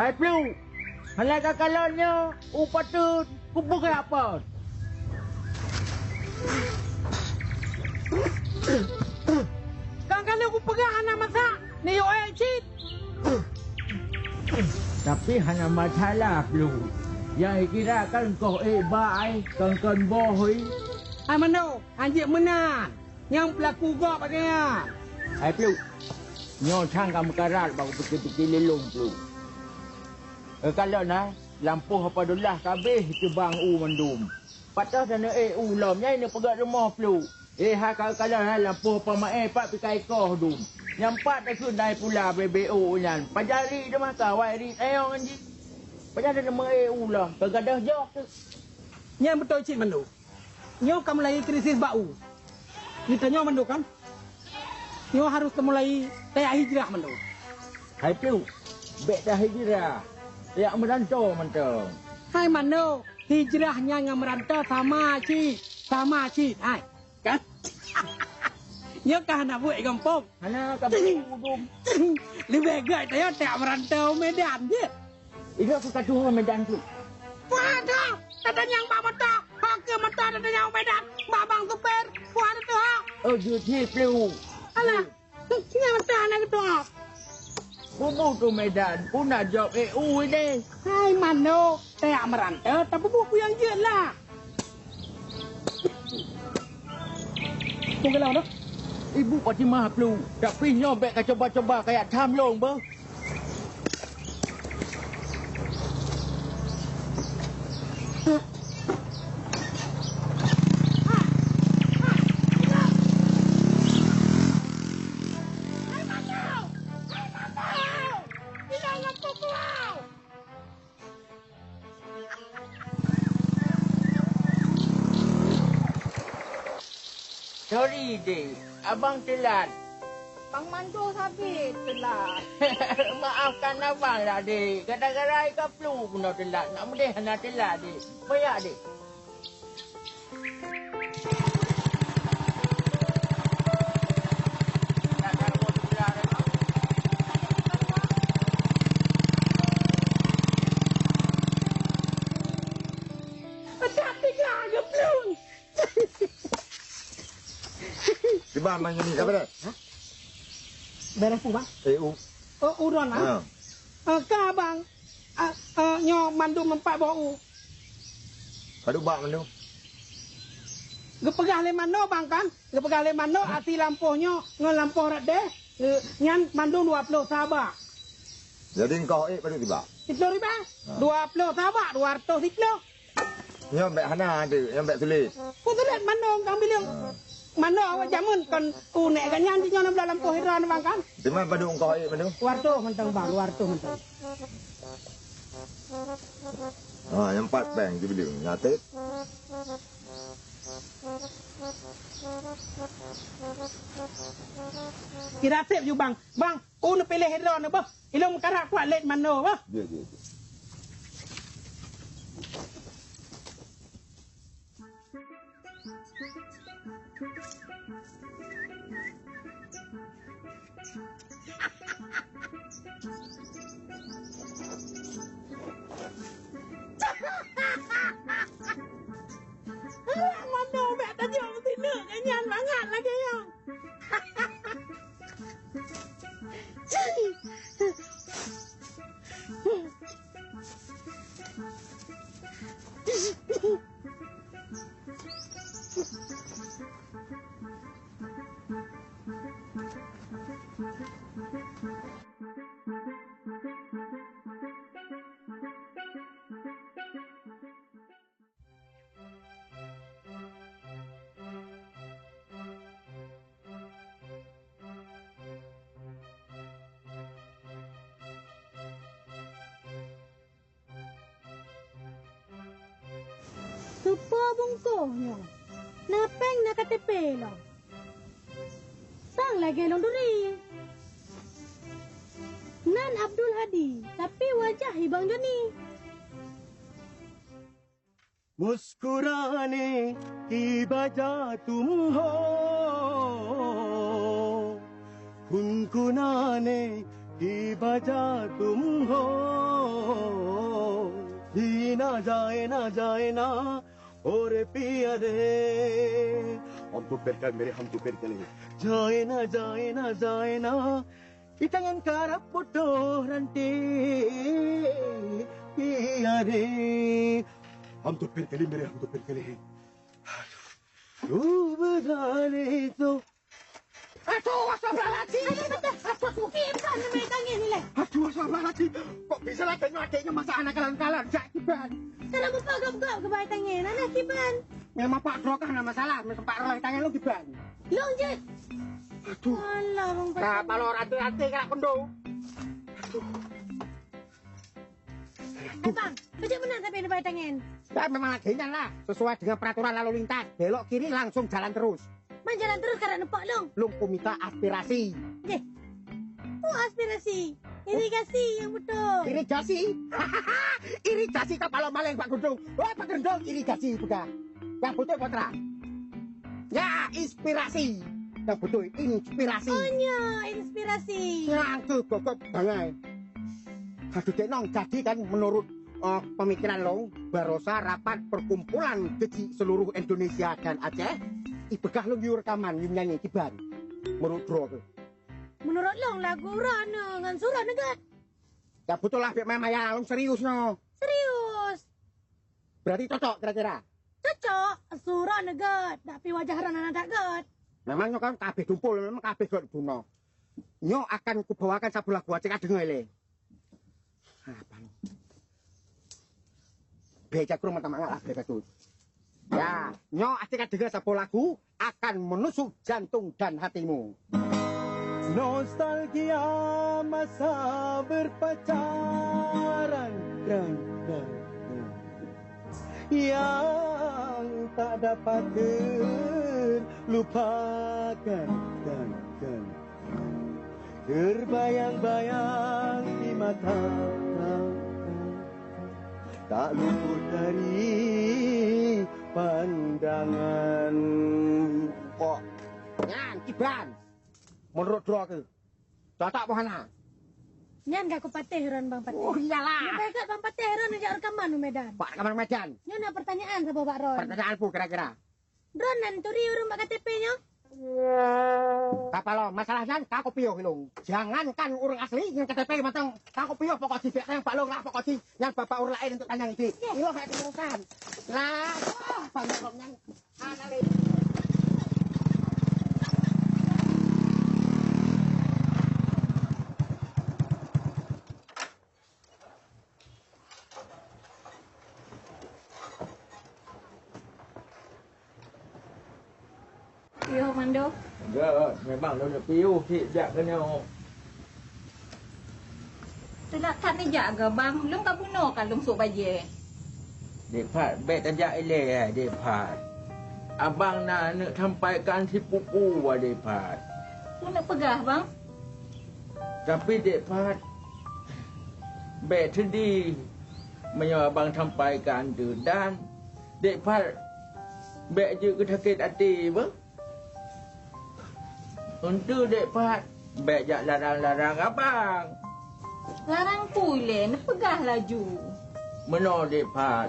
Hai Plu, halai kakalonnya, patut kumpul ke apa? Kalau aku pegang anak masak, ni yo cip. Tapi hanya masalah Plu. Yang kira kan kau baik, kan bohoi. Hai mano, anjing menan. Yang pelaku gok bagainya. Hai Plu, nyo chang kamu karat baru pergi lelong Plu. Kalau na, lampu apa dolah kabeh itu bang mandum. Patah sana ulamnya ini pegat rumah Plu. Kalau lampu apa mae pak pikai koh dum. Nyampat aku naik pula BBO nyan. Pajari dia maka wai ayong anjing. Pajari nama ulam. Bergadah jok tu. Yang betul cik mano. Nyo kamu lagi krisis bau. Kita nyo mano kan? Nyo harus mulai tayak hijrah mano. Hai Plu, bek dah hijrah. Ya merantau mentang. Hai mano, hijrahnya yang merantau sama cik. Hai, kan? Nyo kah nak buat kampung? Hana kampung udum. Lebih baik saya tak merantau Medan dia. Itu aku kata Medan tu. Waduh, kata yang Pak Mata, ke Mata kata yang Medan, Babang Super, buat itu ha. Oh, jadi Plu. Alah, ini Mata nak itu ha. Bubu tu Medan, pun nak job EU ini. Hai mano, tak merantau, tapi buku yang jelas. Tunggu lah, Ibu Fatimah Plu. Tak pergi nyobek ke coba-coba kayak Tham Long ber. Sorry, Dek. Abang telat. Bang Mandu habis telat. Maafkan abang lah, Dek. Kadang-kadang ke Plu pun dah telat. Nak boleh nak telat, Dek. Bayak, Dek. Bang macam ni siapa dah? Beres pun bang. EU. Oh, udah lah. Kah bang? Nyo mandu mempak bau. Padu bak mana? Gepegah le mano bang kan? Gepegah le mano ati lampuhnya ngelampuh rade. Nyan mandu 20 sabak. Jadi engkau padu tiba. 10 ribu. 20 sabak 200 kilo. Nyo mbak Hana ada, yang mbak tulis. Ku tulis mano kang bilang. Mano awak jamun kan unek kan nyan di nyo dalam lampuh heran bang kan? Di mana padu engkau mana? Warto mentang bang, warto mentang. Yang 4 bank dia bilang nyatet. Kira sip ju bang. Bang, nak pilih heran apa? Ilmu karak kuat let mano apa? Ya. Mano mek tadi orang sini nyanyi banget lagi yang. Supo bungkuhnya. Napeng nak KTP lo. Sang lagi long duri. Nan Abdul Hadi, tapi wajah Bang Joni. मुस्कुराने की वजह तुम हो, गुनगुनाने की वजह तुम हो जी ना जाए ना और पिया रे हम तो पेरकल मेरे हम तो पेरकल जाए ना itangan karap puto ranti पिया रे हम तो पेरकल मेरे हम तो पेरकल डूब जाने तो Aduh, astagfirullahaladzim. Aduh, kiban na may tangin nila. aduh astagfirullahaladzim kok bisa lah ganyo adiknya masa anak kalan-kalan jak kiban Kalau mo pagab-gab ka ba tangin, anak kiban. Memang Pak Dro kan masalah, memang Pak Roy tangan lu kiban. Long jet. aduh Alah, rong Nah, kalau hati-hati kena kondo. Bang, macam mana tapi na ba tangin? Ya memang lagi lah, sesuai dengan peraturan lalu lintas. Belok kiri langsung jalan terus. Menjalan terus karena nampak long. Lumpuh minta aspirasi. Eh, oh aspirasi. Irigasi yang betul. Irigasi? Irigasi kapal maling Pak Gendong. Oh, Pak Gendong irigasi sudah. Yang betul kontra. Ya, inspirasi. Yang betul inspirasi. Oh nya, inspirasi. Yang tuh gogok banget. Aduh Denong, jadi kan menurut pemikiran Long, Barosa rapat perkumpulan keji seluruh Indonesia dan Aceh. Ibegah Long yu rekaman, yu nyanyi kiban. Menurut Dro tuh. Menurut long lagu Rana dengan surah negat. Ya betul lah, Bik Mama ya, Long serius no. Serius. Berarti cocok kira-kira. Cocok. Surah negat. Tapi wajah Rana tak gat. Memangnya kan kabeh dumpul, memang kabeh gak buno. Nyo akan kubawakan sabu lagu aceh kadeng ele. Apa lo? Becak rumah tamak lah becak tuh. Ya, nyo aceh kadeng sabu lagu akan menusuk jantung dan hatimu. nostalgia masa berpacaran dan yang tak dapat terlupakan dan terbayang-bayang di mata tak luput dari pandangan Kok, nyan, kiban. Menurut Dro ke, cocok apa hana? Nyan gak aku patih Ron Bang Patih. Oh iyalah. Lebih kat Bang Patih Ron ajak rekaman di Medan. Pak Rekaman Medan. Nyan ada pertanyaan sama Pak Ron. Pertanyaanku kira-kira. Ron nanti urung mak KTP-nya. Apa lo, masalahnya kau piyo hilung. Jangankan orang asli yang KTP matang. Kau piyo pokok si yang Pak Long lah pokok si yang bapak orang lain untuk tanyang ini. Ilo kayak urusan. Lah, banyak yang analis. Yo, Mando. Enggak, memang lo nak piu sejak kena. Telak tak ni jaga bang. Lung tak bunuh kan lung sok baje. Depat bet tajak ile depat. Abang nak sampaikan si pupu wa depat. Lu nak pegah bang? Tapi depat bet sedih menyo abang sampaikan tu dan depat bet je ke sakit hati apa? Untuk depat bet jak larang-larang abang. Larang pule, nak pegah laju. Meno depat.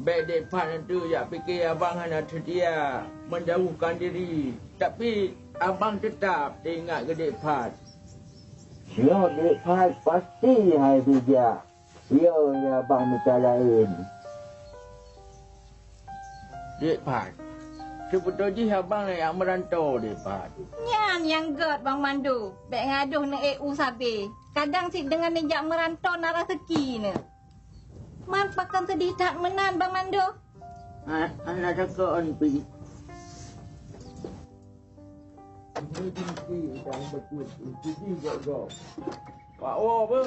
Bet depat nanti ya fikir abang hanya sedia menjauhkan diri. Tapi abang tetap ingat ke depat. Ya depat pasti hai bijak. Ya abang minta lain. Depat. Sebetulnya abang yang merantau depat. Nyan yang gerd bang Mando. Bek ngaduh nak EU sabi. Kadang si dengan nejak merantau nak rezeki ni. Man pakan sedih tak menan bang Mando. Anak cakap on pi. Ini dah betul. Ini gak. Pak Wo apa?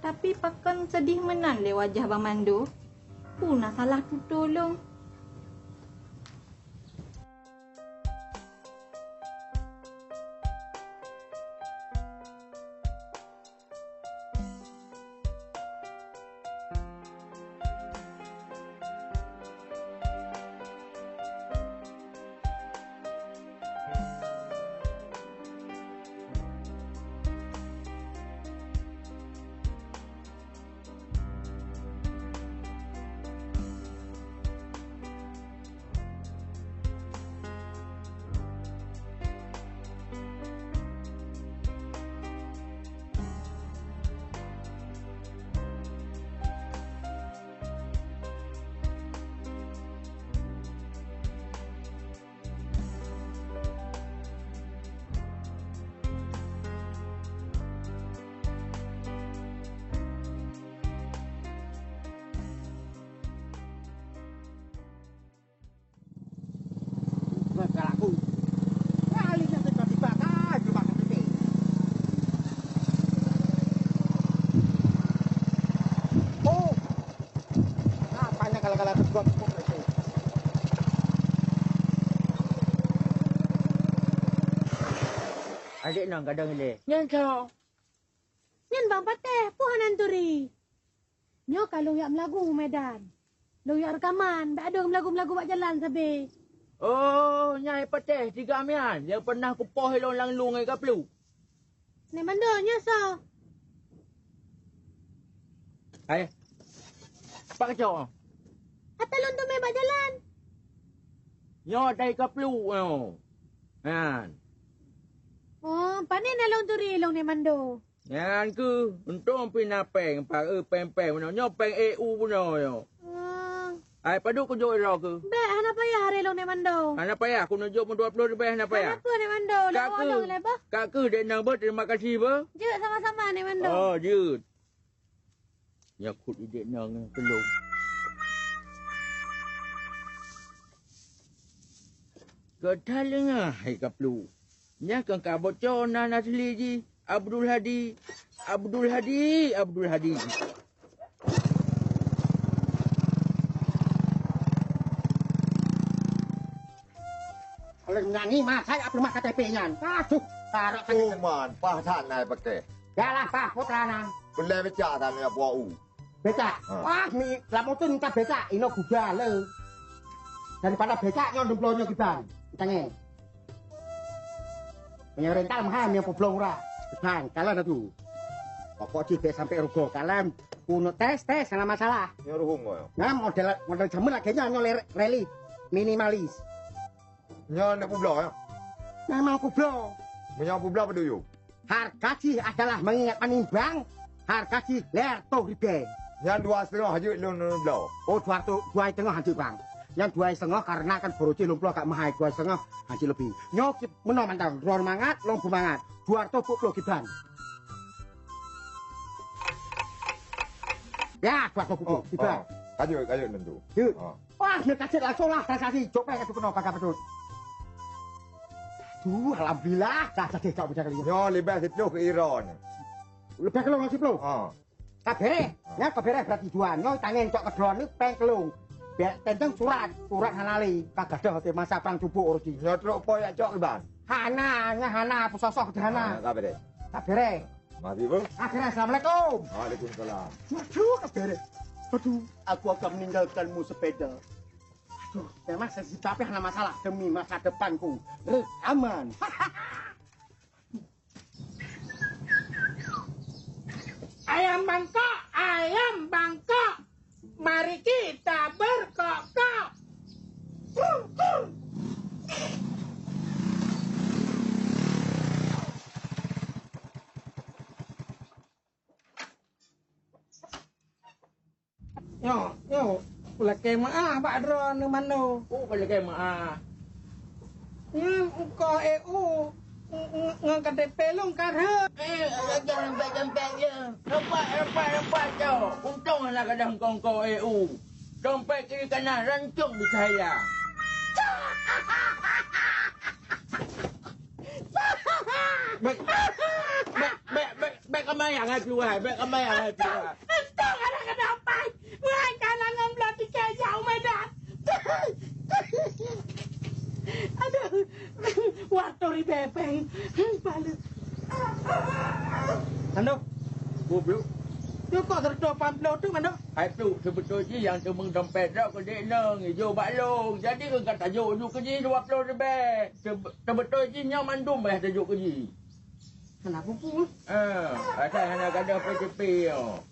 Tapi pakan sedih menan le wajah bang Mando. Puna salah tu tolong. Adik nang kadang ile. Nyan so. Nyan bang pateh puhanan turi. Nyo kalau yak melagu Medan. Lo yak rekaman, tak ada melagu-melagu buat jalan sabe. Oh, nyai pateh tiga amian. Yang pernah kupoh ilong lang lungai kaplu. Ni mando nya so. Hai. Pak kacau. Atalon tu mai buat jalan. Nyo dai kaplu. Kan. Oh, panen along turi long ni mando. Yan ke. Untung pina peng. Pak peng-peng. Nyo peng EU pun yo. Ai padu ku jo ro ke. Be hana payah hari long ni mando. Ana payah aku nunjuk mu 20 lebih hana payah. Apa ni mando? Lah orang lepa. Kak ke dek nang ber terima kasih ber. Je sama-sama ni mando. Oh, je. Ya kut dek nang tolong. Kedalnya hai kaplu. Nya kan ka bocor na nasli ji. Abdul Hadi. Oleh nyanyi mah saya rumah KTP-nya. Aduh, taruh tangan. Man, pah tan nai pakai. Yalah, Pak Putrana. Boleh baca tan ya buau. Becak. Wah, mi lamutun minta becak, ino gubale. Daripada becak nyon dumplonyo kita. Tangen. Punya rental mahal yang poblong ora. Bang, kalian itu. Pokok cipe sampai rugo kalian kuno tes sama masalah. Nyoruhung yo. Nah, model jamu lagi nyol rally minimalis. Nyo nak publo ya. Memang kublo. Menyo publo apa dulu? Harga sih adalah mengingat penimbang. Harga sih lerto ribe. Yang 2,5 haji lun publo. Oh, 2,5 haji bang. Yang 2,5 karena kan boroci lumplo gak mahal 2,5 haji lebih. Nyok menawa mantang, ruang mangat, long bumangat. 200 puplo kiban. Ya, 200 puplo kiban. Kayu tentu. Yuk. Wah, dia kasih langsung lah transaksi. Coba yang kena kakak betul. Alhamdulillah, dah jadi tak bisa kali. Nyo lebih situ ke Iran. Lebih kelung ngasih pelung. Kabere, ya kabere berarti dua. Nyo tangen cok kedron ni peng kelung. Biar tentang surat hanali. Kagak ada hotel masa perang subuh urusi. Nyo truk poyak cok iban. Hana, pusosok hana. Kabere. Kabere. Mati bu. Akhirnya assalamualaikum. Waalaikumsalam. Waduh, kabere. Aduh, aku akan meninggalkanmu sepeda. Aduh, memang sensitif tapi hanya masalah demi masa depanku. Aman. Ayam Bangkok, mari kita berkokok. Yo, lagi maaf Pak Dron ni mana? Lagi maaf. Kau EU ngangkat DP long karha. Jangan sampai je. Nampak je. Untung lah kadang kongko EU. Dompet kiri kanan rancung di saya. Baik kamai yang hai keluar. Untung ada kedapat. Wahai kanan ngambil tiket jauh Medan. Aduh, waktu ribepeng. Balut. Mano? Bublu. Tu kau terdopan blow tu mana? Hai tu sebetulnya yang temeng dompet dah ke dek nang hijau baklong. Jadi ke kata tajuk ke ji 20 lebih. Sebetulnya nya mandum bah tajuk ke ji. Kenapa pun? Asal hanya kada PTP yo.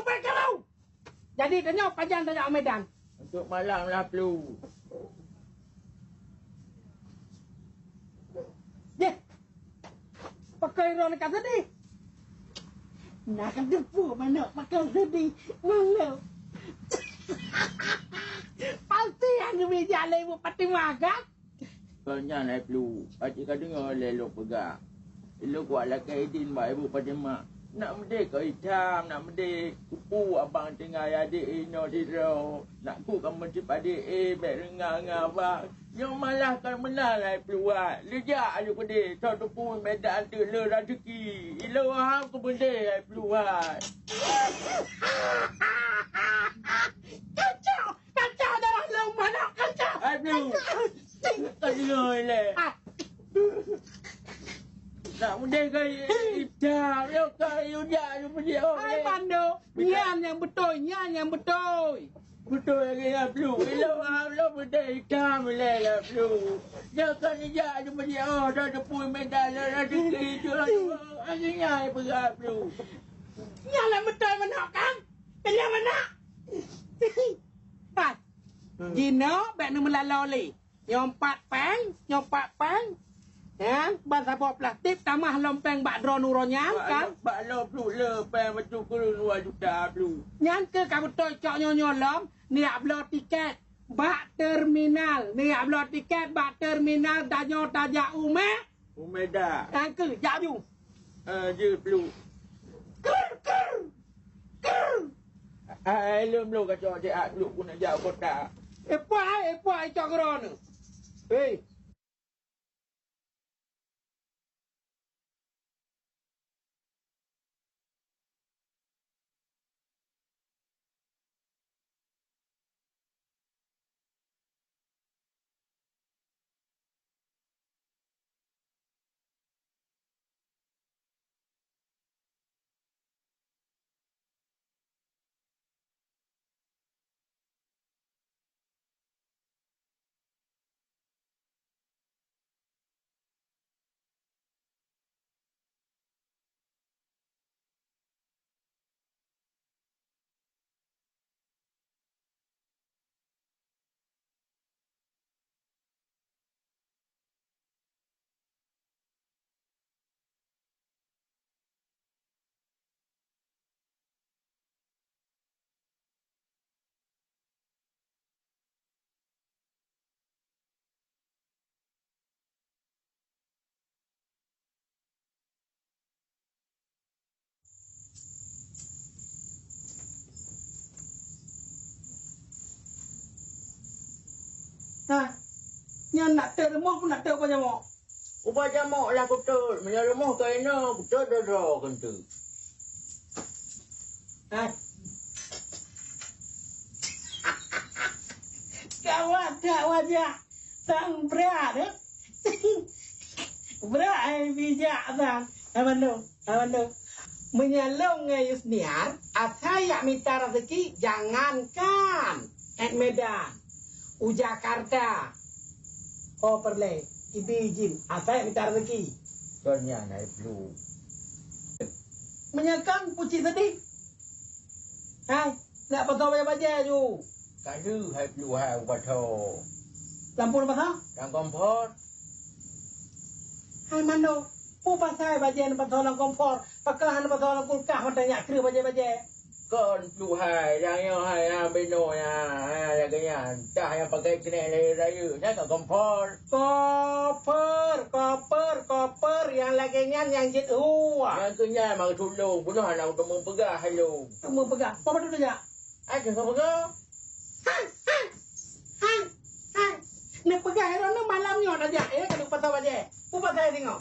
Bekelau. Jadi tanya pajan tanya Medan. Untuk malam lah perlu. Ye. Pakai ron kat tadi. Nak depu mana pakai tadi. Malu. Pasti yang meja lewu pati makan. Kanya naik perlu. Pakcik kau dengar lelok pegang. Elok kuat lah kaidin mak ibu pada mak. Nak mendek kau hitam, nak mendek kupu abang tengah adik ino diro. Nak ku kamu cepat adik baik rengang abang. Yang malah kan menang lah peluat. Lejak aja pedih. Tahu tu pun medan tu le rezeki. Ilo ham ku benda peluat. Kacau dalam long mana kacau. Ai pelu. dengar le. Nak muda ke ita, lo kai udah dia. Hai Mando, nyan yang betul. Betul lagi lah Flu. Lo muda ita le lah Flu. Jangan dia dia dah depui medal dah dikit tu. Akhirnya berat Flu. Nyan lah betul mana kan? Kena mana? Hai. Gino, bek nu melaloli. Nyompat peng. Ya, bahasa bawa plastik tamah lompeng bak drone uronya kan? Bak lo Flu le pen betul ke 2 juta Flu. Nyan ke kamu toy cok nyonyo lom, ni upload tiket bak terminal. Ni upload tiket bak terminal danyo tajak ume. Umeda. Kan ke jak ju. Je Flu. Belum kacau dia Flu pun nak jauh kota. Epoi cok ron. Hei. Ha. Nyan nak tek remah pun nak tek apa jamok. Ubah jamok lah kutul. Menyala rumah ke ina kutul dah kan tu. Ha. Kawan tak wajah. Tang berat eh. Berat bijak tang. Abang. Menyalong ngayus niar, saya minta rezeki jangankan at Medan. Jakarta. Perle. Ibijin. Saya minta rezeki. Soalnya naik Flu. Menyakan pucik tadi. Hai. Nak pasal baca-baca tu. Tak ada hai Flu hai ubah tau. Lampu pasal? Dan kompor. Hai Mando. Pasal baca ni pasal dalam kompor. Pakai pasal dalam kulkas. Macam nak kira baca-baca. Kon Flu hai. Yang hai beno yang kaya. Dah yang pakai kena raya. Jangan kompor. Koper yang laginya yang jit Yang kenyal mari tolong. Bunuh anak untuk mempegah hello. Pegang. Apa tu saja? Ada kau pegang? Hai. Nak pegang hero ni malamnya saja. Kalau pasal baca. Pasal saya tengok.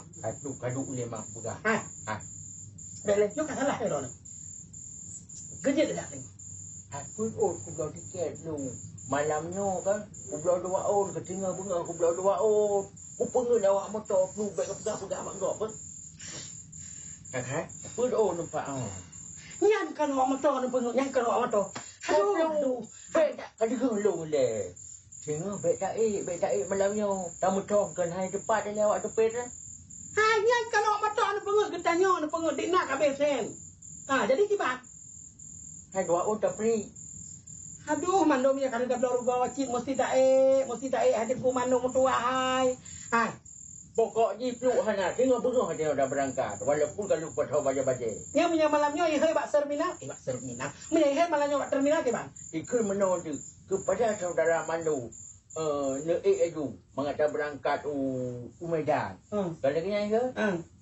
Kaduk boleh mak pegang. Hai. Boleh. Jom salah hero ni. Kerja tak tengok. Aku kublau tiket lu. Malamnya kan, kublau 2 on, ketinggal bunga kublau 2 on. Pengen awak motor Flu baik pegang mak gak apa? Kan? Apa on nampak Nyan kan awak motor ni pengen, nyan kan awak motor. Aduh. Baik tak kada gelung le. Tengok baik tak malamnya. Tak motor kan hai depan dan awak tepet dah. Hai nyan kan awak motor ni pengen getanya ni pengen dik nak habis sen. Jadi kibat. Hai 2 on tak free. Aduh, mandom ya kalau dah berubah wajib mesti tak hadir ku mandom tua hai. Hai. Pokoknya Flu hana tengok bunga dia dah berangkat. Walaupun kalau patau baca-baca. Yang punya malamnya yang bak terminal. Bak terminal. Punya malamnya bak terminal ke bang? Ikut menolak kepada saudara Mando. Itu mengata berangkat Medan. Kalau kena ke?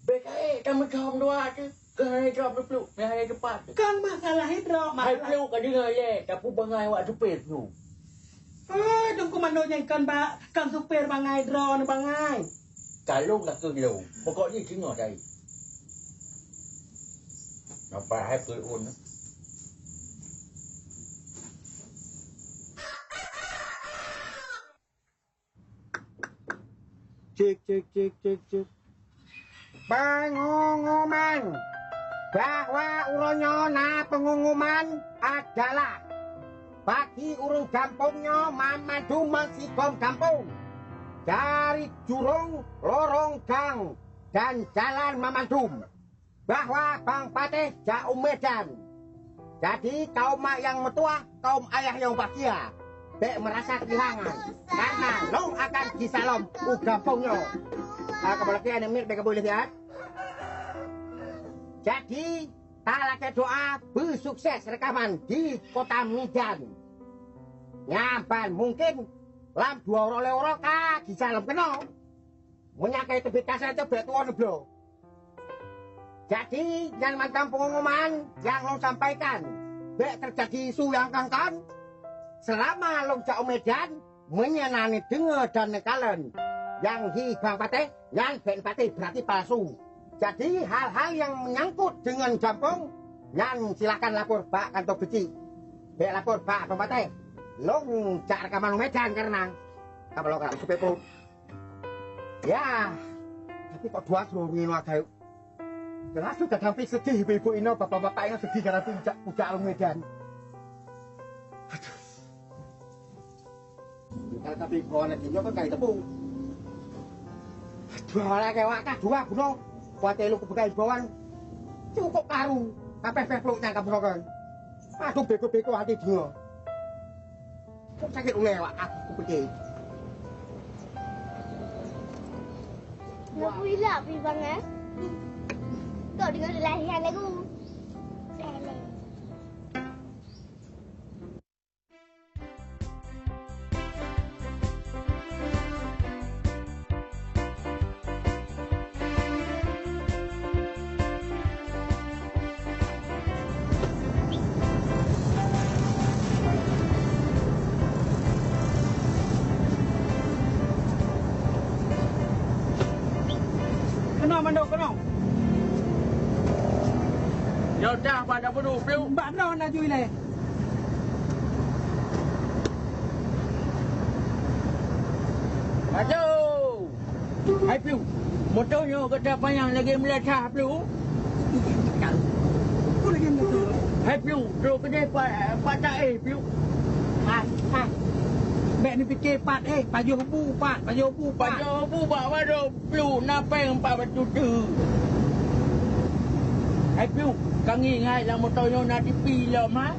Baik tak macam dua tu. Kena drop Flu. Hari depan. Kan masalah hidro. Hai Flu kan dengar le. Tak pun bangai awak supir Flu. Tunggu mandonya kan supir bangai drone bangai. Kalau nak ke lo. Pokoknya tengok dari. Nampak hai perun. Cek. Pengumuman bahwa uronyona pengumuman adalah bagi urung kampungnya Mamadu Mangsigom kampung dari Jurung, Lorong Gang dan Jalan Mamandum bahwa Bang Patih Jauh Medan. Jadi kaum mak yang metua, kaum ayah yang bahagia, bek merasa kehilangan karena long akan disalom u kampungnya. Kemudian ini mereka boleh lihat. Jadi, talake doa bersukses rekaman di kota Medan. Nyampan mungkin lam 2 orang di dalam kena. Menyakai tebet kasar itu betuan bro. Jadi, yang mantan pengumuman yang lo sampaikan. Bek terjadi isu yang kangkan. Selama lo jauh Medan, menyenani dengar dan nekalen. Yang hi Bang Patih, yang Ben Patih berarti palsu. Jadi hal-hal yang menyangkut dengan kampung, yang silakan lapor Pak Kantor Beci. Bek lapor Pak Bang Patih. Long cak rekaman Medan karena kalau kalau sepepul. Ya, tapi kok dua suruh ngino agak. Jelas sudah sampai sedih ibu-ibu ini, bapak-bapak ini sedih karena puncak Medan. Aduh. Kalau tapi kawan lagi kan kayak tepung. Aduh, oleh kayak wakah dua bunuh. Buat lu kebukaan bawaan cukup karu sampai peluk nyangka berokan. Aduh beko-beko hati dia. Kok sakit lewat aku pergi. Nó quý lạ vì vâng á. Cậu đừng có lại hàng này cũng. Kena. Ya dah pada penuh piu. Mbak Bro nak cuy le. Maju. Hai piu. Motornya kata panjang lagi melecah piu. Kau lagi motor. Hai piu, tu kedai Pak Tae piu. Bek ni fikir pat pajuh bu pat. Baju buat waduh piu napeng Pak batu tu. Hai piu, kangi ngai lah motornya nak dipilam ha.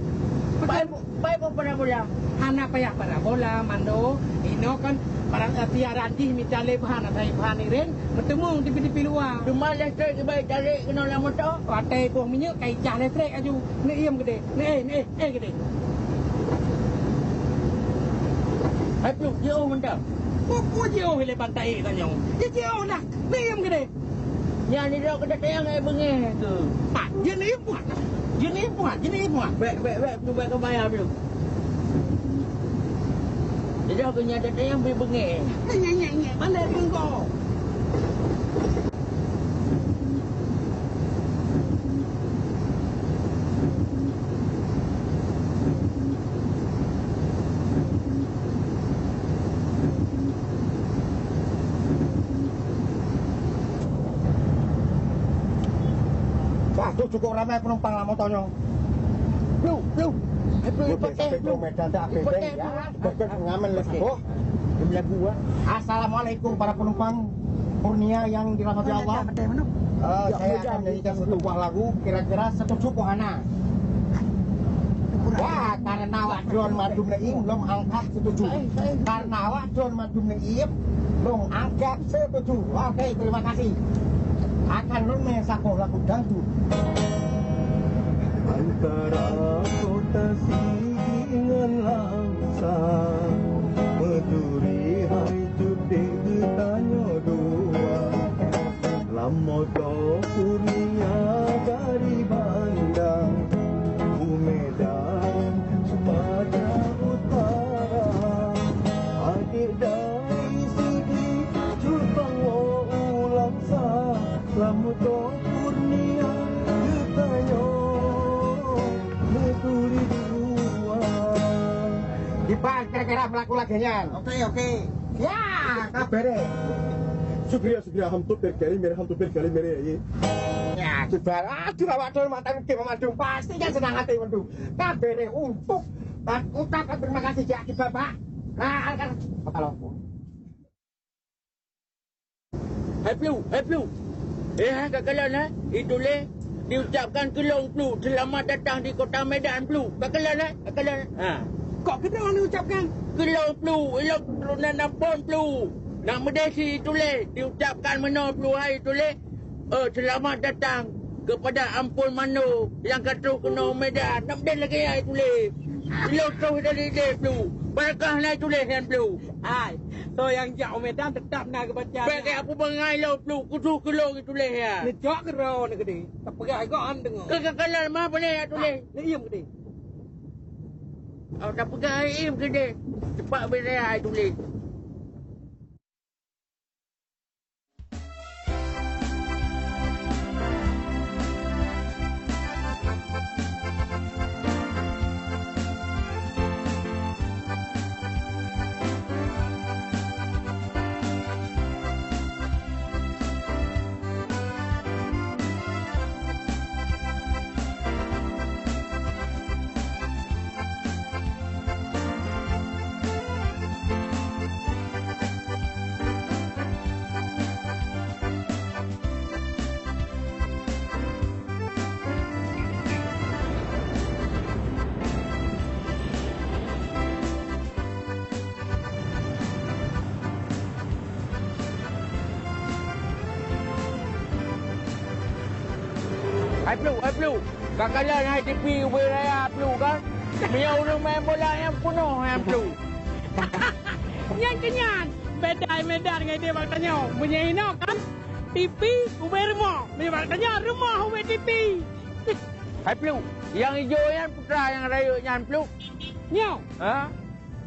Baik pun pernah bola. Anak payah para bola mando. Ino kan barang tiaran di mitale bahan atau bahan iren bertemu di luar. Rumah listrik baik tarik kena lah motor. Patai buang minyak kai jah listrik aju. Ni iam gede. Ni gede. Hai piu, jauh mentah. Buku jauh hele pantai tanya. Jauh lah. Ni iam gede. Yang ni dah kena tayang air bengih tu. Jenis buat. Baik, tu baik kau bayar piu. Dia dah punya ada tayang beri bengih. Nyek. Pandai pun kau. Waduh cukup ramai penumpang lah motornya. Piu. Hai piu Sampai ke Medan tak bebeng ya. Bebeng ngamen lagi. Oh, jumlah buah. Assalamualaikum para penumpang Kurnia yang dirahmati Allah. Saya akan menyanyikan satu buah lagu. Kira-kira setuju Pohana. Wah, karena awak Don Madum Neim belum angkat setuju. Karena awak Don Madum Neim belum angkat setuju. Oke, terima kasih. Akan lumayan sakoh lagu dangdut. Antara kota Sigi dengan Langsang, Meduri hai cuti tanya dua. Lama to Kurnia dari Bandang, Medan pada utara. Adik dari Sigi Jepang ulang sah. Lama to Kurnia tanya Meduri dua. Gimana kira-kira melaku laginya? Oke. Ya, kabare. शुक्रिया हम तो फिर कल मेरे ये Ya, sudah. Dibawa dulu mantan ke Mandung. Pastinya senang hati Mandung. Kabere untuk. Dan ucapkan terima kasih ya di Bapak. Nah, kan apa lo? Hai Plu. Kakalan itulah diucapkan ke Long Plu. Selamat datang di kota Medan Plu. Kakalan. Kok kita orang diucapkan? Ke Long Plu, elok turunan Nampon Plu. Nama desi itulah diucapkan menol Plu hai itulah. Selamat datang kepada Ampun Mano yang kata kena Medan. Nak berdek lagi ya itulah. Elok terus dari dia Plu. Barakah lah itulah kan Plu. Hai, so yang jauh Medan tetap nak kebaca. Pakai apa bengai lo Plu. Kutu kelong itulah ya. Ni jauh ke raw ni gede. Tak pegang kau an dengar. Kekakalan mah boleh itulah. Ni iam gede. Tak pegang im ke dia. Cepat berea itulah. Hai Plu. Kakalan hai TV beraya Plu kan. Miau orang main bola yang penuh yang Plu. Nyan kenyan. Bedai Medan dengan dia bertanya. Menyahina kan? TV ubah rumah. Dia bertanya rumah ubah TV. Hai Plu. Yang hijau yang putra yang raya yang Plu. Nyau. Ha?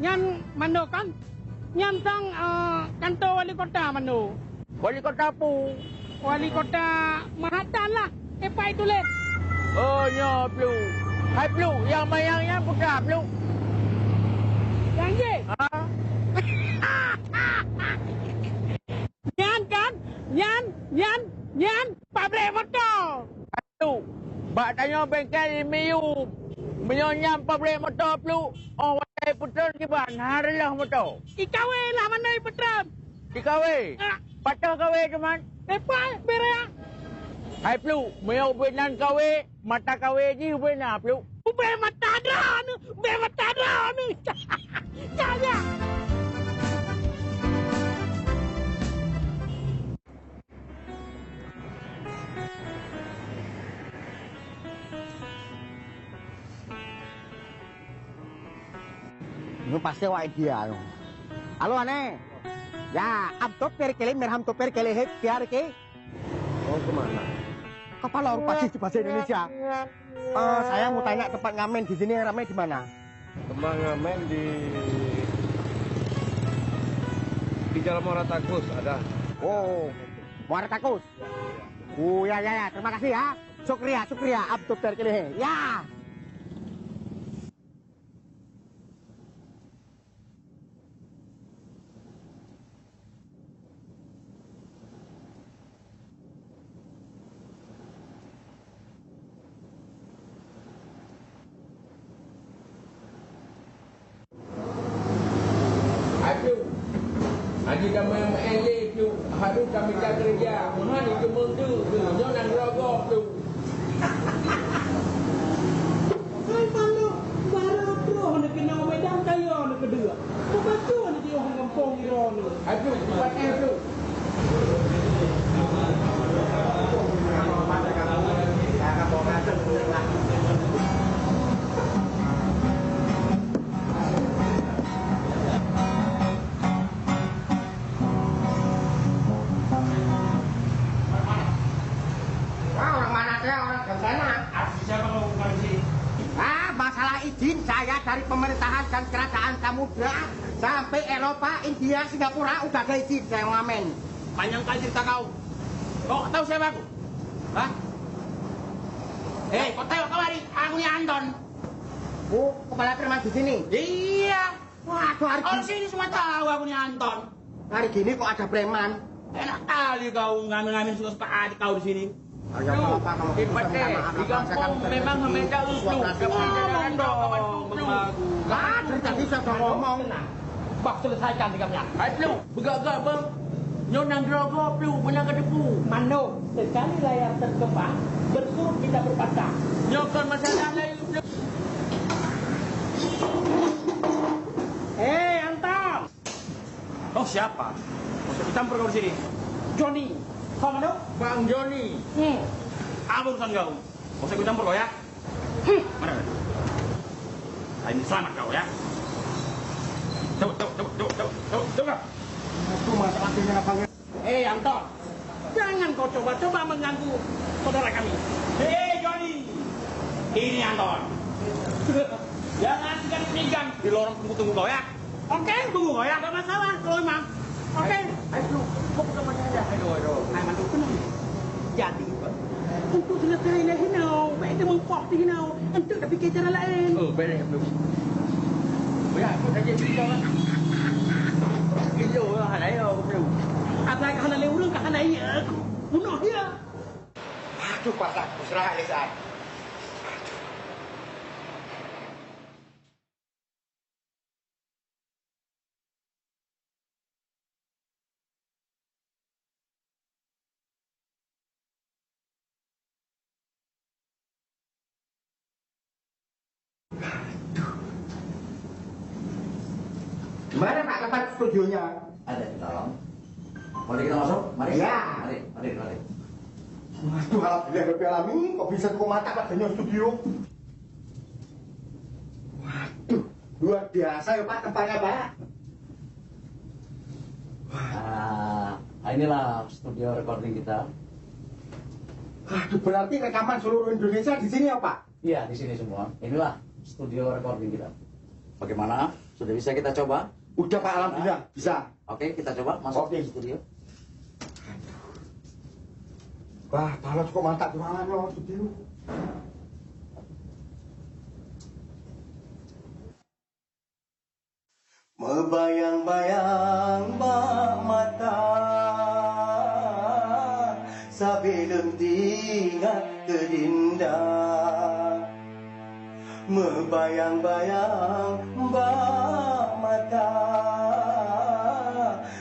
Nyan mano kan? Nyan sang kantor wali kota mano. Wali kota Pu. Wali kota Mahatan lah. Apa itu let? Oh nyo Plu. Hai Plu. Yang mayangnya putra Plu. Yang je? Ha? Nyan kan? Nyan. Pabrik motor. Plu. Bak tanya bengkel Miu. Menyonyam pabrik motor Plu. Oh wahai putra kiban. Harilah motor. Ikawe lah mana putra. Dikawe. Patah kawe teman. Apa berea? Hai Plu. Miau benan kawe. Mata kawe je benar Plu. Ube mata dah ni. Kaya. Ini pasti wah dia. Halo aneh. Ya, abdok perkele merham to perkele het tiar ke. Oh kemana? Kepala orang pasti di bahasa Indonesia. Saya mau tanya tempat ngamen di sini ramai di mana? Tempat ngamen di Jalan Muara Takus ada. Oh, Muara Takus. Oh ya. Terima kasih ya. Syukria. Abdul terkele. Ya. Adi kami elok tu, harus kami tak kerja. Mana ke mundu tu, jangan rogok tu. Hai malu, baru pro nak kena Medan kaya nak kedua. Betul nak dia orang kampung Iran ni. Aduh, cepat tu. Masalah izin saya dari pemerintahan dan kerajaan Samudra sampai Eropa, India, Singapura udah ada izin saya ngamen. Panjang kali cerita kau. Kau tahu siapa aku? Hah? Kau tahu kau hari? Aku ni Anton. Oh, kepala preman di sini. Iya. Waduh, hari Orang gini, sini semua tahu aku ni Anton. hari gini kok ada preman. Enak kali kau ngambil-ngambil suka-suka adik kau di sini. Kalau apa kalau Di Pate, di kampung memang Hameda Ulu. Ngomong dong, Lah, dari tadi saya sudah ngomong. Bak selesaikan tinggalnya. Hai Plu, begak-gak bang. Nyonang drogo Plu, menang kedepu. Mano, sekali layar terkembang, bersurut kita berpatah. Nyokon masalah lain Plu. Anton. Oh siapa? Usah dicampur kau di sini. Johnny, kau mana? Bang Joni. Apa urusan kau? Usah ikut campur kau ya. Mana? Ini selamat kau ya. Coba. Itu masalahnya apa? Anton, jangan kau coba-coba mengganggu saudara kami. Johnny, ini Anton. Jangan segan-segan di lorong tunggu-tunggu kau ya. Oke, tunggu kau ya. Gak masalah kalau memang. Oke. Hai Plu, kok ke mana aja? Aduh. Hai mantu kenal. Jadi, untuk selesai lah hinau, baik dia mengpok di hinau. Untuk dah fikir cara lain. Beres Plu. Ya, aku dah jadi kau kan. Gila lah, hanai aku Plu. Apa kau nak lewurung kau nak aku bunuh dia. Aduh, pasang musrah Alisan. Gimana Pak tempat studionya? Ada di dalam. Mari kita masuk. Mari. Ya. Mari. Waduh, alhamdulillah Bapak Alami, kok bisa kok mata Pak Danyo studio? Waduh, luar biasa ya Pak tempatnya Pak. Inilah studio recording kita. Waduh, berarti rekaman seluruh Indonesia di sini ya Pak? Iya, di sini semua. Inilah studio recording kita. Bagaimana? Sudah bisa kita coba? Udah Pak, alhamdulillah bisa. Oke, kita coba masuk Oke. ke studio. Wah, balas kok mantap ruangan lo studio. Membayang-bayang bak mata sebelum diingat terindah. Membayang-bayang bak mata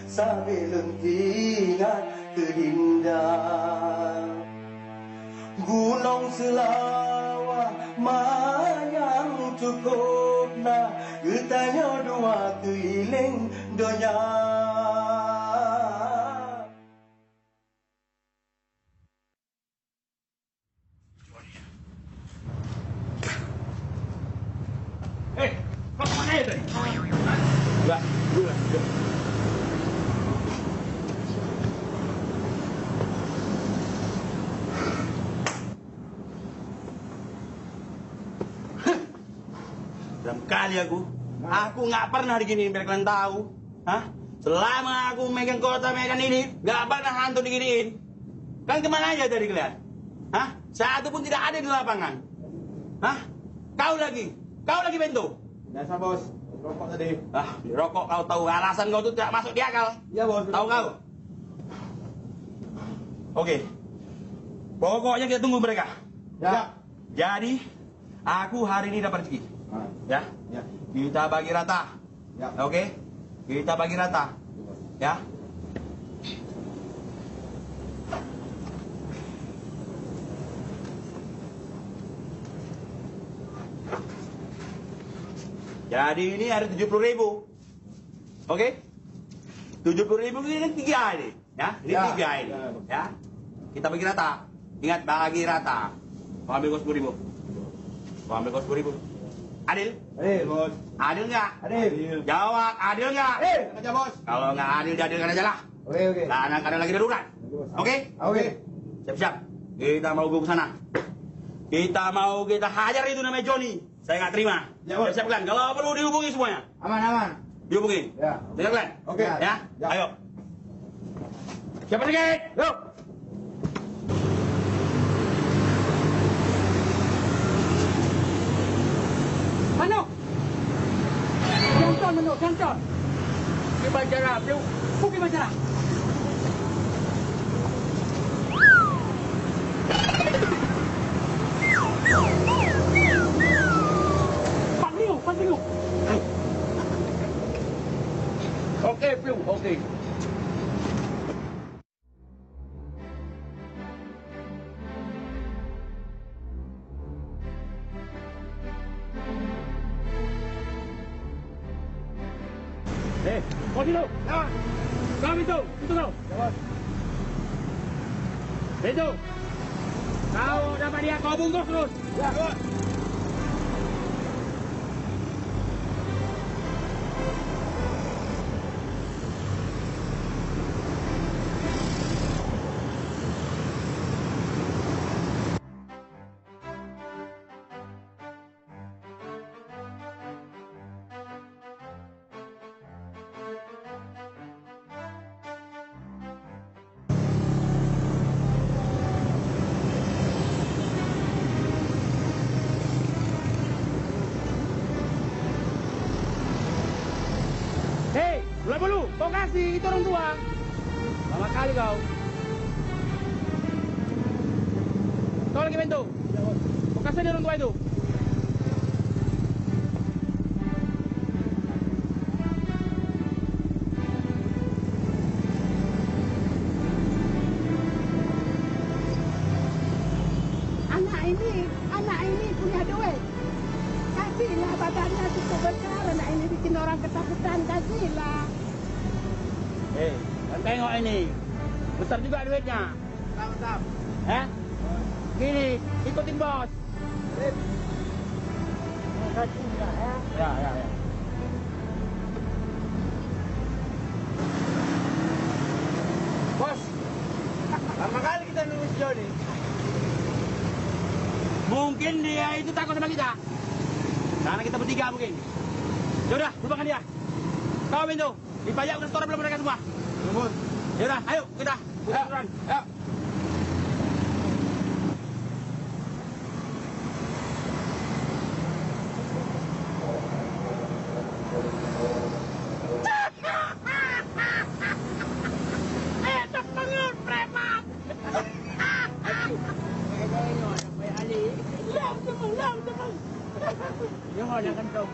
sebelum diingat terindah. Gunung Selawah mayang cukup nah getanya dua keliling dunia. Kau kemana ya tadi? Enggak. Dalam kali aku nggak pernah diginiin biar kalian tahu. Hah? Selama aku megang kota Medan ini, nggak pernah hantu diginiin. Kan kemana aja dari kalian? Hah? Satu pun tidak ada di lapangan. Hah? Kau lagi Bento. Biasa bos, rokok tadi. Di rokok kau tahu alasan kau tuh tidak masuk di akal. Iya bos. Tahu kau? Oke. Pokoknya kita tunggu mereka. Ya. Jadi, aku hari ini dapat rezeki. Ya? Ya. Kita bagi rata. Ya. Oke? Kita bagi rata. Ya? Jadi ini ada 70.000. Oke? 70.000 ini kan 3 ini. Ya? Ini 3 ini. Ya? Kita bagi rata. Ingat, bagi rata. Kau ambil kau 10.000. Kau ambil kau 10.000. Adil? Bos. Adil nggak? Adil. Jawab, adil nggak? Aja bos. Kalau nggak adil, diadilkan aja lah. Oke. Lah, anak-anak lagi darurat. Oke? Oke. Siap-siap. Kita mau ke sana. Kita hajar itu namanya Johnny. Saya nggak terima. Ya, bos. Siap kalian. Kalau perlu dihubungi semuanya. Aman. Dihubungi. Ya. Dengar kalian? Oke. Ya? Ya. Ayo. Siapa sedikit? Yuk. Mano. Jangan, Mano. Jangan. Di Banjarah Plu. Pergi Banjarah. Okey, Plu. Okey. Kau duduk. Lewat. Kau pintu. Pintu kau. Lewat. Pintu. Kau dapat dia, kau bungkus terus. Ya. Lewat. Hei, mulai dulu. Kau kasih itu orang tua. Lama kali kau. Kau lagi pintu. Kau kasih dia orang tua itu. Anak ini punya duit. Kasihlah badannya cukup besar. Anak ini bikin orang ketakutan. Kasihlah. Hei, kan tengok ini. Besar juga duitnya. Sama-sama. Gini, ikutin bos. Kasih enggak ya? Ya. Bos. Lama kali kita nunggu sejauh ni. Mungkin dia itu takut sama kita. Karena kita bertiga mungkin. Yaudah, lupakan dia. Kau pintu. Dipajak udah setoran belum mereka semua. Bos. Yaudah, ayo kita. Putar. Ya. Jangan kau.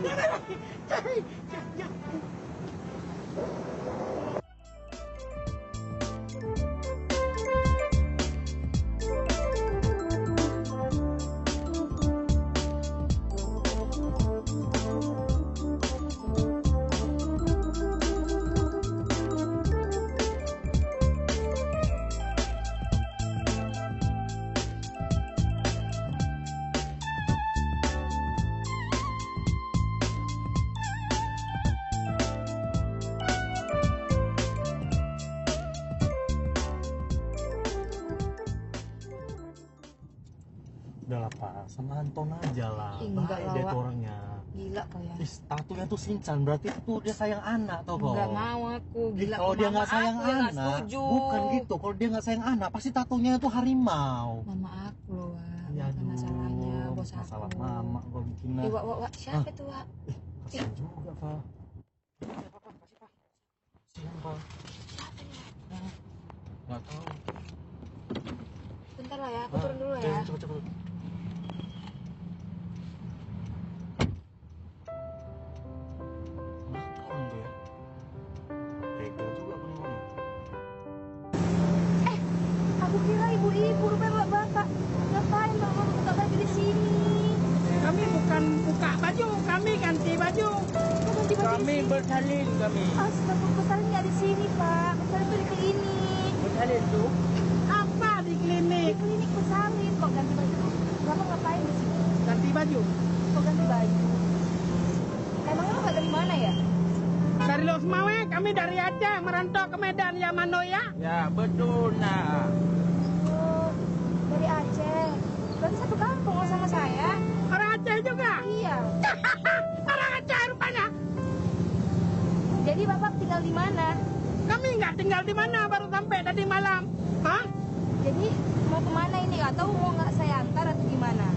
Udah lah Pak, sama Anton aja lah. Enggak Baik lah, dia Wak. tuh orangnya. Gila kau ya. Tatunya tuh Shinchan, berarti itu dia sayang anak tau kok. Enggak mau aku. Gila Kalau dia mama nggak sayang aku yang nggak anak, setuju. bukan gitu. Kalau dia nggak sayang anak, pasti tatunya itu harimau. Mama aku loh, Wak. Ya Bukan masalahnya, bos aku. masalah mama gua bikinnya. Wak, siapa itu, Wak? Kasian juga Pak. Kasian Pak. Nggak tahu. Bentar lah ya, aku turun dulu ya. Cepet. Aku kira ibu-ibu, rupanya bapak. Ngapain bapak buka baju di sini? Kami bukan buka baju, kami ganti baju. Ganti baju Kami di sini. bersalin kami. Astaga, bersalin nggak di sini, Pak. Bersalin tuh di klinik. Bersalin tu. Apa di Di klinik? klinik bersalin. Kok ganti baju? Kamu ngapain di sini? Ganti baju. Kok ganti baju? Emangnya lo gak dari mana ya? Dari Los Mawe, kami dari Aceh merantau ke Medan ya Mano ya. Ya, betul nak. Oh, dari Aceh. Berarti satu kampung sama saya. Orang Aceh juga. Iya. Orang Aceh rupanya. Jadi bapak tinggal di mana? Kami nggak tinggal di mana, baru sampai tadi malam. Hah? Jadi mau kemana ini? Atau mau nggak saya antar atau gimana?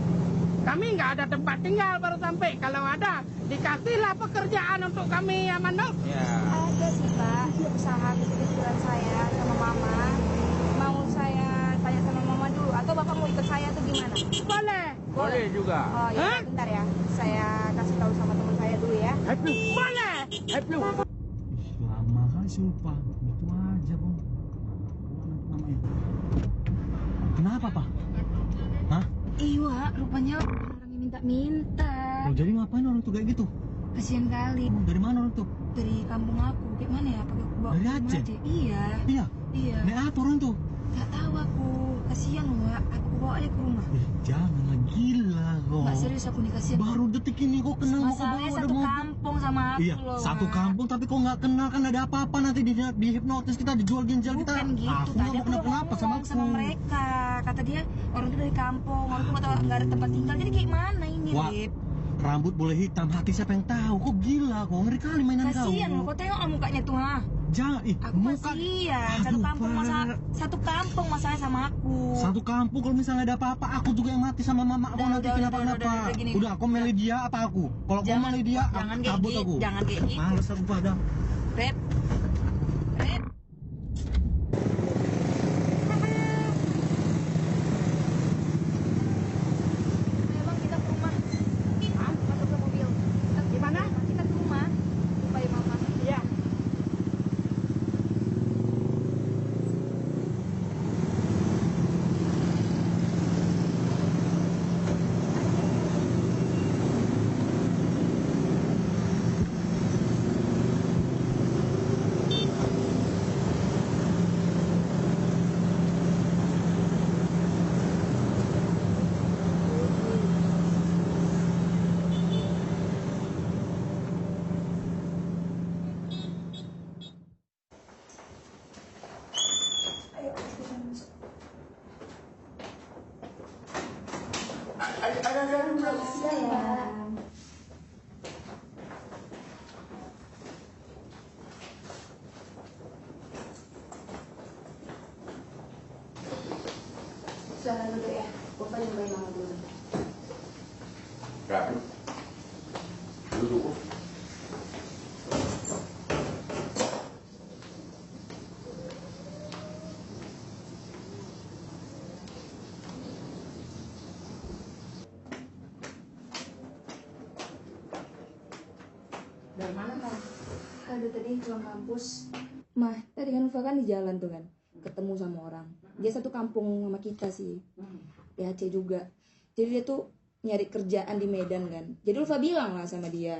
Kami nggak ada tempat tinggal, baru sampai. Kalau ada, dikasihlah pekerjaan untuk kami ya Mano. Ya. Ada sih Pak, usaha kecil-kecilan saya sama Mama. Mau saya tanya sama Mama dulu, atau Bapak mau ikut saya atau gimana? Boleh. Boleh juga. Oh ya, Hah? bentar ya. Saya kasih tahu sama teman saya dulu ya. Hai Plu. Boleh. Hai Plu. Lama kali sih lupa. Itu aja, Bang. Namanya. Kenapa, Pak? Hah? Iya, rupanya orang yang minta-minta. Oh, jadi ngapain orang tuh kayak gitu? Kasihan kali. Oh, dari mana orang tuh? Dari kampung aku. Gimana ya? Pakai bawa Dari ke rumah Aceh? aja. Iya. Iya. Iya. Naik apa orang tuh? Gak tahu aku. Kasihan loh, Wak. Aku bawa aja ke rumah. Janganlah, gila kok. Nggak serius aku nih, kasihan. Baru detik ini kok kenal mau ke Masalahnya bawah satu ada mobil. kampung sama aku Iya, loh, satu Wak. kampung tapi kok nggak kenal kan ada apa-apa nanti di hipnotis kita dijual ginjal kita. Bukan gitu, Aku nggak tadi mau aku udah kenapa-napa sama ngomong aku. sama mereka. Kata dia, orang itu dari kampung, orang itu nggak ada tempat tinggal. Jadi kayak mana ini, Wah, Lip? rambut boleh hitam, hati siapa yang tahu? Kok gila kok, ngeri kali mainan kau. Kasihan loh, kau tengok lah mukanya tuh, ha? Jangan, Aku kasihan, satu Aduh, kampung satu kampung masalahnya sama aku. Satu kampung kalau misalnya ada apa-apa, aku juga yang mati sama mama aku nanti kenapa-napa. Udah, kau milih dia apa aku? Kalau kau milih dia, jangan kayak cabut gitu, aku. jangan kayak gitu. Males aku pada. Red, Red. Ayo bang, kita ke rumah. Masuk ke mobil. Gimana? Kita ke rumah. Supaya mama. Iya. Silahkan duduk ya. Bapak nyobain mama dulu. Berapa? Duduk. Dari mana, Kak? Aduh, tadi pulang kampus. Mah, tadi kan Ulfa kan di jalan tuh kan. Ketemu sama orang. Dia satu kampung sama kita sih. Di Aceh juga. Jadi dia tuh nyari kerjaan di Medan kan. Jadi Ulfa bilang lah sama dia.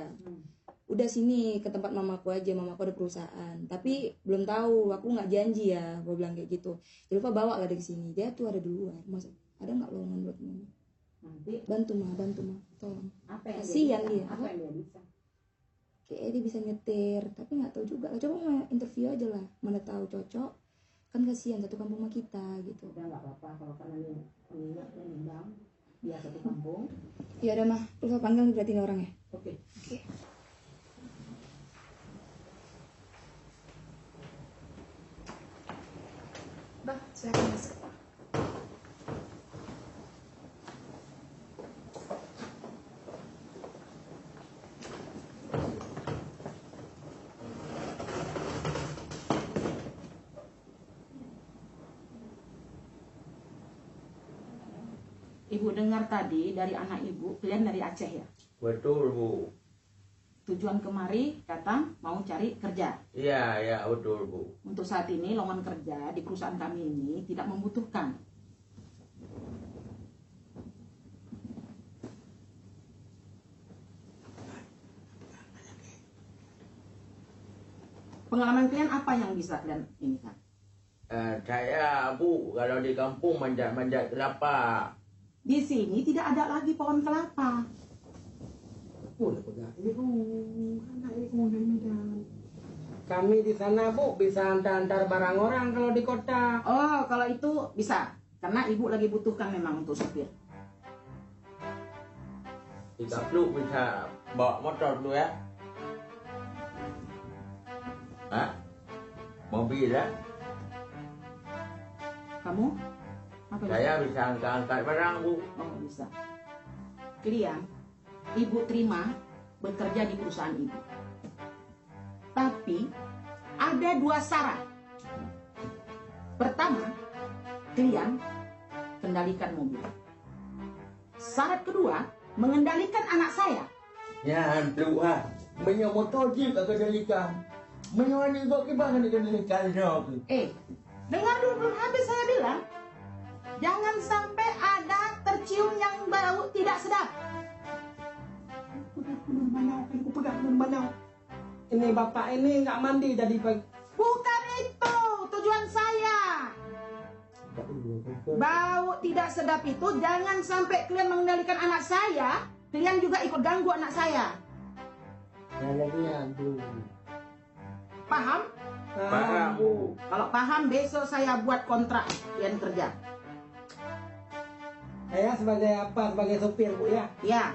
Udah sini ke tempat mamaku aja, mamaku ada perusahaan. Tapi belum tahu, aku nggak janji ya, gue bilang kayak gitu. Jadi Ulfa bawa lah dari sini. Dia tuh ada di luar. Mas, ada nggak lowongan buat mama? Nanti Bantu mah, tolong. apa yang Kasihan dia bisa? dia. Apa yang dia bisa? Kayaknya dia bisa nyetir, tapi nggak tahu juga. Coba mau interview aja lah, mana tahu cocok. Kan kasihan satu kampung sama kita gitu. Udah nggak apa-apa kalau karena ini pengingat dan undang dia satu kampung. Ya udah mah, Ulfa panggil nih berarti ini orangnya. Oke. Oke. Bang, silakan masuk. Ibu dengar tadi dari anak ibu, kalian dari Aceh ya? Betul, Bu. Tujuan kemari kata mau cari kerja. Iya, betul, Bu. Untuk saat ini lowongan kerja di perusahaan kami ini tidak membutuhkan. Pengalaman kalian apa yang bisa kalian ini kan? Saya, Bu, kalau di kampung manjat-manjat kelapa. Di sini tidak ada lagi pohon kelapa. Kami di sana, Bu, bisa antar-antar barang orang kalau di kota. Oh, kalau itu bisa. Karena ibu lagi butuhkan memang untuk supir. 30 bisa bawa motor dulu ya. Hah? Mobil ya? Kamu? Apa Saya bisa angkat-angkat barang, Bu. Oh, bisa. Kalian, ibu terima bekerja di perusahaan ibu. Tapi, ada 2 syarat. Pertama, kalian kendalikan mobil. Syarat kedua, mengendalikan anak saya. Ya, hantu, ha. Banyak motor je kat kendalikan. Menyuani kok gimana nih kalian? Dengar dulu, belum habis saya bilang. Jangan sampai ada tercium yang bau tidak sedap. Ini bapak ini nggak mandi jadi Bukan itu tujuan saya. Bau tidak sedap itu jangan sampai kalian mengendalikan anak saya. Kalian juga ikut ganggu anak saya. Paham? Paham. Kalau paham besok saya buat kontrak kalian kerja. Saya sebagai apa? Sebagai sopir Bu ya? Ya.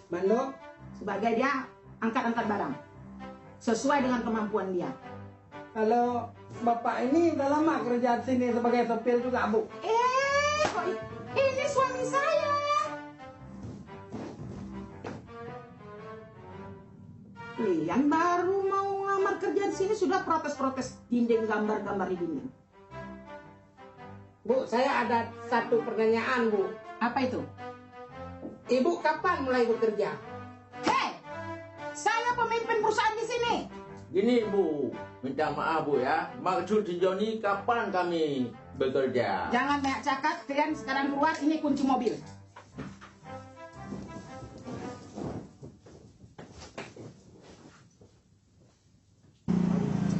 Mando? Sebagai dia angkat-angkat barang. Sesuai dengan kemampuan dia. Kalau bapak ini udah lama kerja di sini sebagai sopir juga Bu? Kok ini suami saya. Kalian baru mau ngelamar kerja di sini sudah protes-protes dinding gambar-gambar di dinding. Bu, saya ada satu pertanyaan Bu. Apa itu? Ibu kapan mulai bekerja? Hei, saya pemimpin perusahaan di sini. Gini Bu, minta maaf Bu ya. Maksud si Joni kapan kami bekerja? Jangan banyak cakap, kalian sekarang keluar, ini kunci mobil.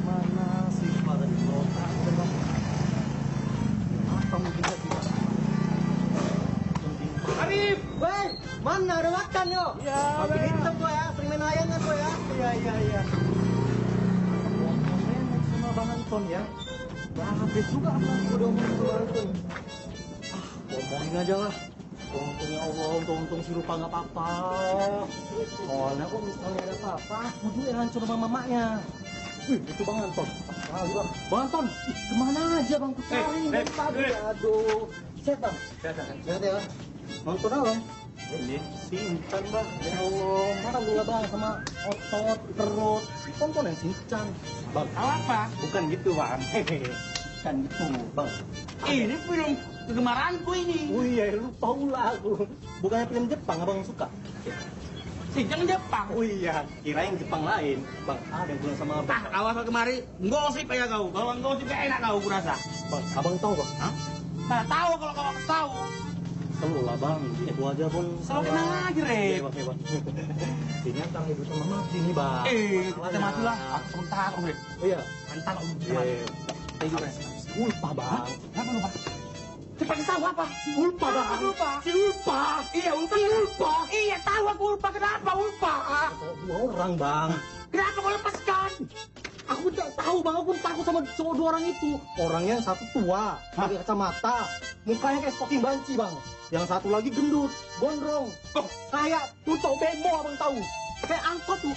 Mana sih pada di kota? Apa mungkin tidak? Arif! Woi, mana udah makan yo? Ya, Makin hitam gua ya, sering main layangan gua ya. Iya. Ngomong sama Bang Anton ya. Udah habis juga apa udah ngomong sama Bang Anton. Ngomongin aja lah. Untung ya Allah, untung si Rupa nggak apa-apa. Soalnya kok misalnya ada apa-apa, aku juga yang hancur sama mamanya. Wih, itu Bang Anton. Bang Anton, kemana aja Bang? Kucari dari tadi. Aduh, sehat Bang. Sehat ya. Nonton apa? Ini Sinchan Bang. Ya Allah, mana gula Bang sama otot, perut. Tonton yang Sinchan. Bang, apa? bukan gitu Bang. Bukan gitu Bang. Ini film kegemaranku ini. Oh iya, lupa pula aku. Bukannya film Jepang abang suka? Jangan Jepang. Oh iya, kirain Jepang lain. Bang, ada yang bilang sama abang. Awas kemari, ngosip aja kau. Kalau ngosip gak enak kau kurasa. Bang, abang tahu Bang? Hah? Nah, tahu kalau kau tahu. Tahu lah Bang, itu aja pun. Selalu tenang aja, Rep. Bang. Ini antara ibu sama mati nih Bang. Kita matilah. Aku sebentar, Om Rep. Iya. Antar Om, kita mati. Lupa Bang. Kenapa lupa? Cepat tahu apa? Si Ulpa Bang. Si Ulpa. Iya, Ulpa. Iya, tahu aku Ulpa. Kenapa Ulpa? Dua orang Bang. Kenapa kau lepaskan? Aku tidak tahu Bang, aku takut sama cowok dua orang itu. Orangnya yang satu tua, pakai kacamata, mukanya kayak stocking banci Bang. Yang satu lagi gendut, gondrong, kayak tutup bemo Abang tahu. Kayak angkot tuh.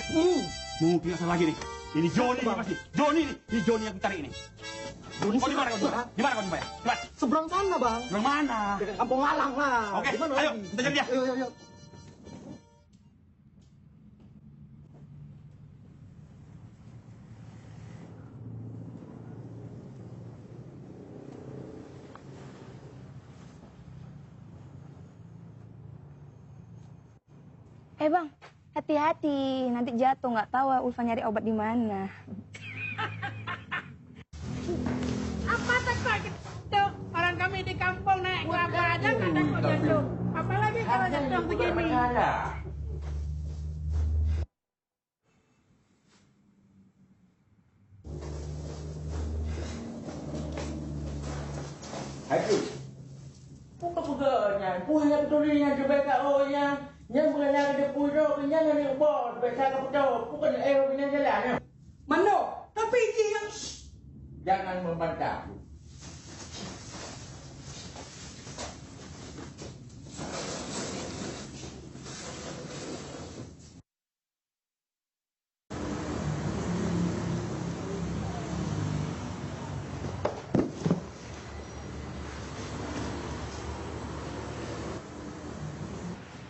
Mungkin asal lagi nih. Ini Joni nih pasti. Joni nih. Ini Joni yang cari ini. Joni di mana kau jumpa? Di mana kau jumpa ya? Cepat. Seberang sana Bang. Seberang mana? Dekat Kampung Alang lah. Oke, Dimana ayo lagi? kita cari dia. Ayo. Bang, hati-hati, nanti jatuh nggak tahu Ulfa nyari obat di mana. Apa sakit? Tuh, orang kami di kampung naik kelapa aja nggak takut jatuh. Apalagi kalau jatuh begini. Haji, bukan pegawainya, punya petulinya sebagai orang yang mengenal dia punya yang ada bos, biasa kebetul, bukan punya jalan. Mando, tapi yang Jangan membantah.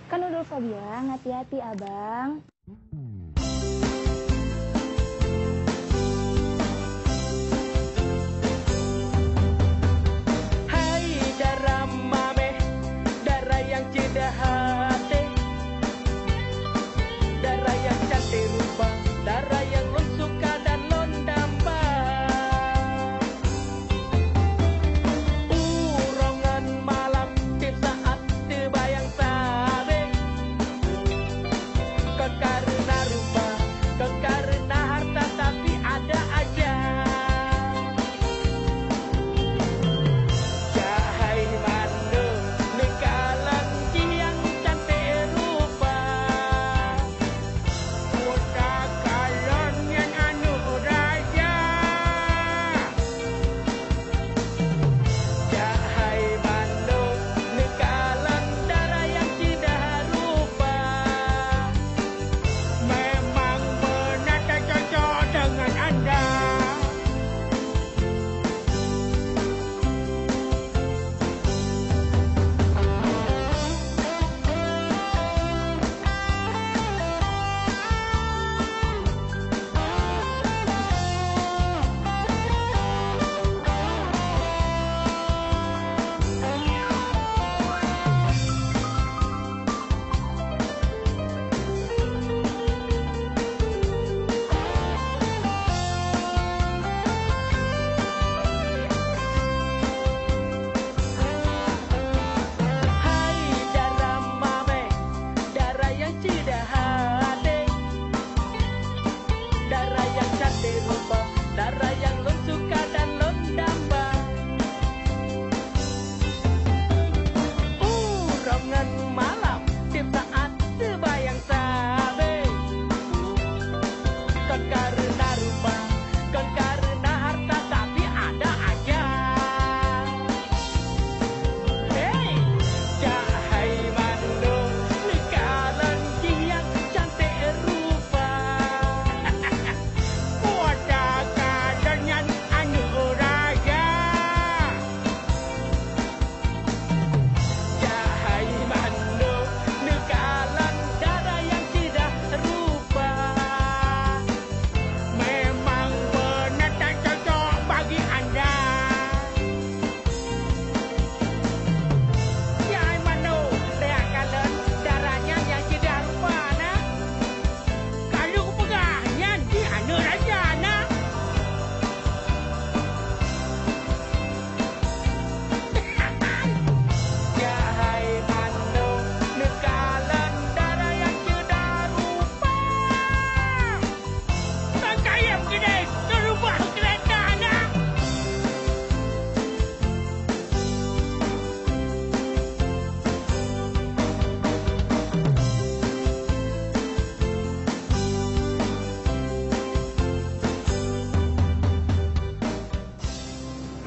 Kan udah Ulfa bilang hati-hati abang. Hai darah mame, darah yang cinta hati, darah yang cantik rupa, darah yang lo suka dan lo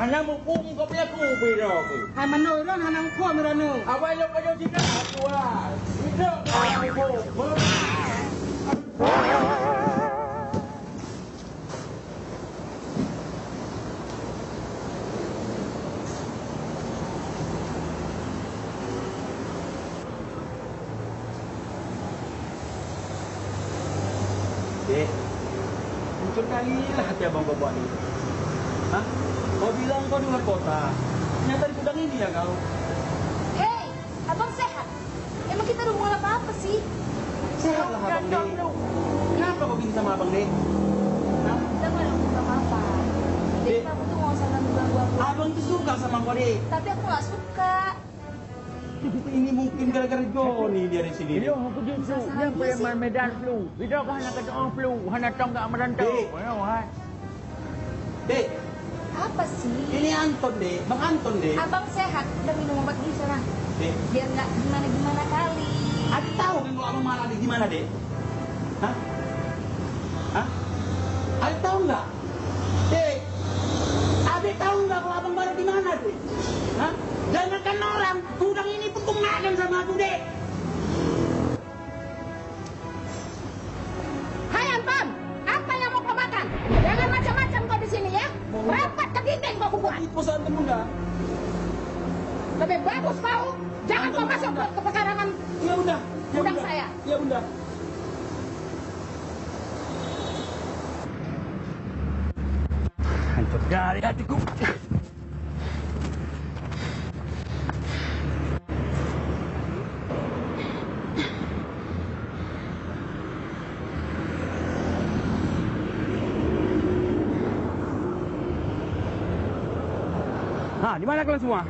Hana mukum kau punya kubi dong. Hai mano ron hanang ko mirano. Awak yang pada tidak aku lah. Tidak kau. Dek, hancur kali lah hati abang kau buat ini. Hah? Kau bilang kau di luar kota. Ternyata di gudang ini ya kau. Hei, abang sehat? Emang kita ada hubungan apa-apa sih? Sehat lah abang Dek. Kenapa kau gini sama abang Dek? Hah? Kita nggak ada hubungan apa-apa. Jadi Dek. kamu tuh nggak usah ganggu aku. Abang tuh suka sama kau Dek. Tapi aku nggak suka. Ini mungkin gara-gara Joni dia di sini. Dia aku justru yang boleh main medan flu. Dia kan nak kata orang flu, hana tong tak merantau. Wah. Dek, Apa sih? ini Anton Dek, Bang Anton Dek. Abang sehat, udah minum obat di sana. Dek, Biar nggak gimana-gimana kali. Adik tahu kan kalau abang marah Dek gimana Dek? Hah? Hah? Adik tahu nggak? Dek, Adik tahu nggak kalau abang marah di mana Dek? Hah? Jangankan orang, gudang ini pun tuh ngadem sama aku Dek. Hai Anton, apa yang mau kau makan? Jangan macam-macam kau di sini ya. Rapat ke dinding kau buat. Itu Anton bunda. Lebih bagus kau. Jangan kau masuk ke pekarangan Ya udah. gudang saya. Ya bunda. Hancur dari hatiku. Nah, di mana kalian semua?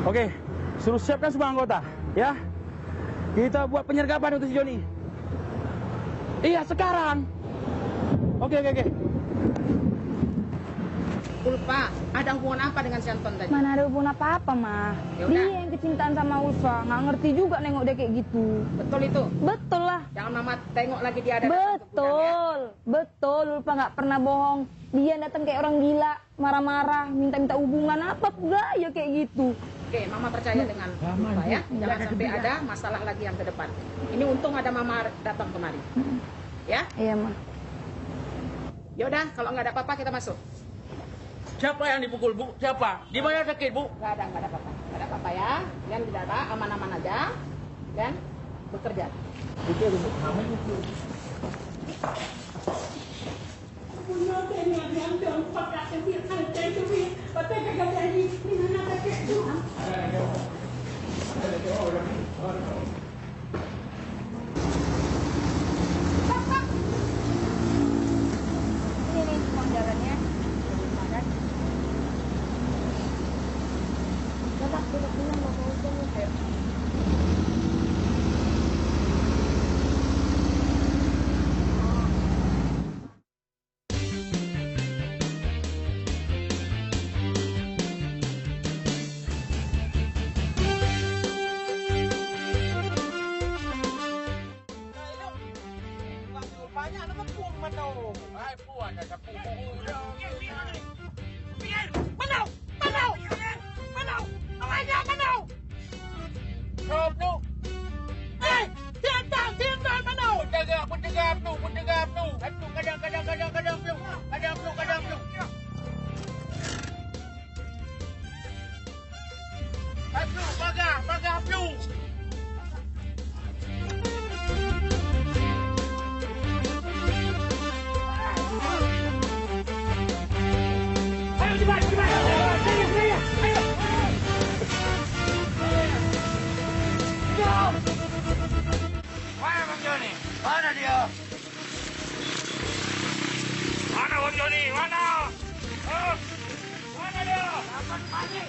Oke, suruh siapkan semua anggota, ya. Kita buat penyergapan untuk si Joni. Iya, sekarang. Oke. Ulfa, ada hubungan apa dengan si Anton tadi? Mana ada hubungan apa-apa, mah. Ya udah. Dia yang kecintaan sama Ulfa. Nggak ngerti juga nengok dia kayak gitu. Betul itu? Betul lah. Jangan mama tengok lagi dia ada datang ke gudang, ya. Betul. Betul, Ulfa nggak pernah bohong. Dia datang kayak orang gila, marah-marah, minta-minta hubungan apa gaya kayak gitu. Oke, mama percaya dengan Ulfa ya. Jangan sampai ada masalah lagi yang ke depan. Ini untung ada mama datang kemari. Ya? Iya, mah. Yaudah, kalau nggak ada apa-apa kita masuk. Siapa yang dipukul, Bu? Siapa? Di mana sakit, Bu? Nggak ada apa-apa. Nggak ada apa-apa ya. Kalian di dalam aman-aman aja. Dan bekerja. Oke, Bu. Aman itu. Ini nih uang jalannya. Makan. Coba duduk dulu mau ngomong. Ayo. Mana Bang Joni? Mana? Mana dia? Kapan pagi?